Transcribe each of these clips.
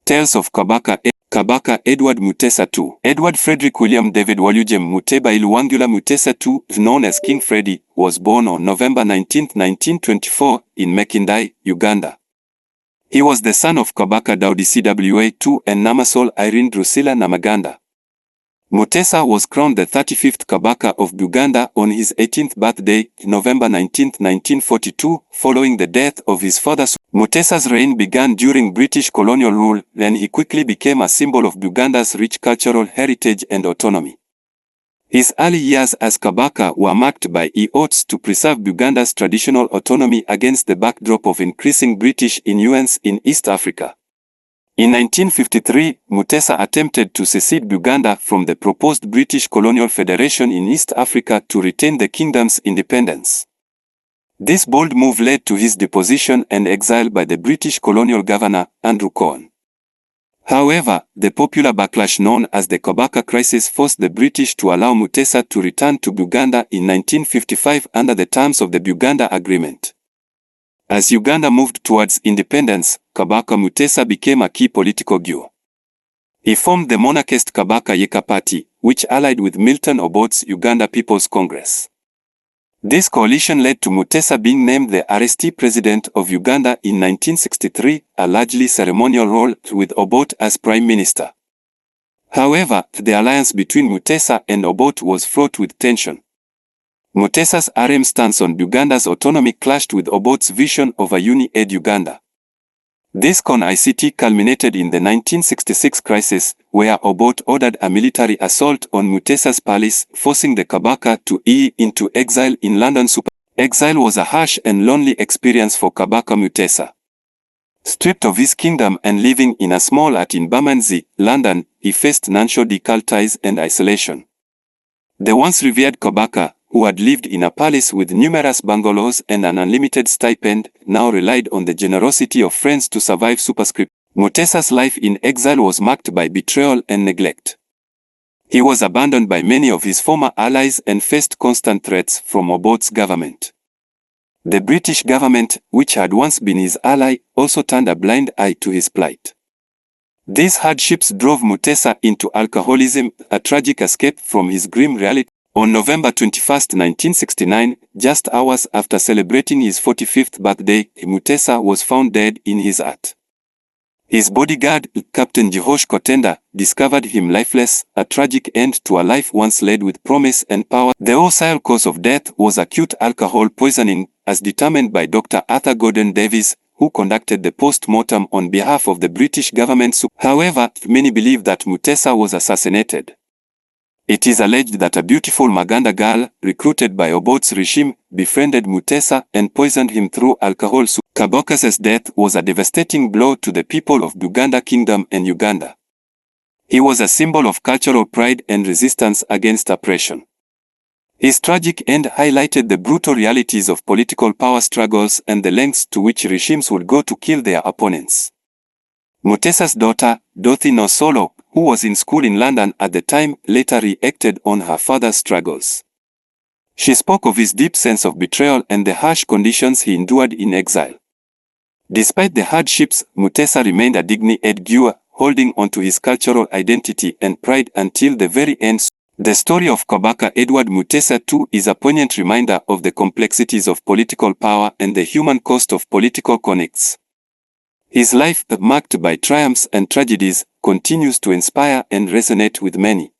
Tales of Kabaka. Kabaka Edward Muteesaii II. Edward Fredrick William David Walujem Muteesaii Luangula Muteesaii II, known as King Fredie, was born on November 19, 1924, in Muteesaii, Uganda. He was the son of Kabaka Daudi Cwa II and Namasole Irene Drusilla Namaganda. Muteesaii was crowned the 35th Kabaka of Buganda on his 18th birthday, November 19, 1942, following the death of his father. Muteesa's reign began during British colonial rule, then he quickly became a symbol of Buganda's rich cultural heritage and autonomy. His early years as Kabaka were marked by efforts to preserve Buganda's traditional autonomy against the backdrop of increasing British influence in East Africa. In 1953, Muteesaii attempted to secede Buganda from the proposed British colonial federation in East Africa to retain the kingdom's independence. This bold move led to his deposition and exile by the British colonial governor, Andrew Cohen. However, the popular backlash known as the Kabaka crisis forced the British to allow Muteesaii to return to Buganda in 1955 under the terms of the Buganda Agreement. As Uganda moved towards independence, Kabaka Muteesaii became a key political duo. He formed the monarchist Kabaka Yeka Party, which allied with Milton Obote's Uganda People's Congress. This coalition led to Muteesaii being named the RST President of Uganda in 1963, a largely ceremonial role with Obote as Prime Minister. However, the alliance between Muteesaii and Obote was fraught with tension. Muteesa's RM stance on Buganda's autonomy clashed with Obote's vision of a uni-ed Uganda. This con-ICT culminated in the 1966 crisis, where Obote ordered a military assault on Muteesa's palace, forcing the Kabaka to flee into exile in London. Exile was a harsh and lonely experience for Kabaka Muteesaii. Stripped of his kingdom and living in a small hut in Bermondsey, London, he faced non-judicial ties and isolation. The once revered Kabaka, who had lived in a palace with numerous bungalows and an unlimited stipend, now relied on the generosity of friends to survive. Muteesa's life in exile was marked by betrayal and neglect. He was abandoned by many of his former allies and faced constant threats from Obote's government. The British government, which had once been his ally, also turned a blind eye to his plight. These hardships drove Muteesaii into alcoholism, a tragic escape from his grim reality. On November 21, 1969, just hours after celebrating his 45th birthday, Muteesaii was found dead in his hut. His bodyguard, Captain Jihosh Kotenda, discovered him lifeless, a tragic end to a life once led with promise and power. The wholesale cause of death was acute alcohol poisoning, as determined by Dr. Arthur Gordon Davies, who conducted the post-mortem on behalf of the British government. However, many believe that Muteesaii was assassinated. It is alleged that a beautiful Maganda girl, recruited by Obote's regime, befriended Muteesaii and poisoned him through alcohol. Kabaka's death was a devastating blow to the people of Buganda Kingdom and Uganda. He was a symbol of cultural pride and resistance against oppression. His tragic end highlighted the brutal realities of political power struggles and the lengths to which regimes would go to kill their opponents. Muteesa's daughter, Dorothy Nosolo, who was in school in London at the time, later reacted on her father's struggles. She spoke of his deep sense of betrayal and the harsh conditions he endured in exile. Despite the hardships, Muteesaii remained a dignified doer, holding onto his cultural identity and pride until the very end. The story of Kabaka Edward Muteesaii II is a poignant reminder of the complexities of political power and the human cost of political connects. His life, marked by triumphs and tragedies, continues to inspire and resonate with many.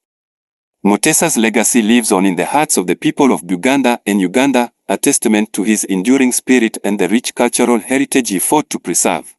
Muteesa's legacy lives on in the hearts of the people of Buganda and Uganda, a testament to his enduring spirit and the rich cultural heritage he fought to preserve.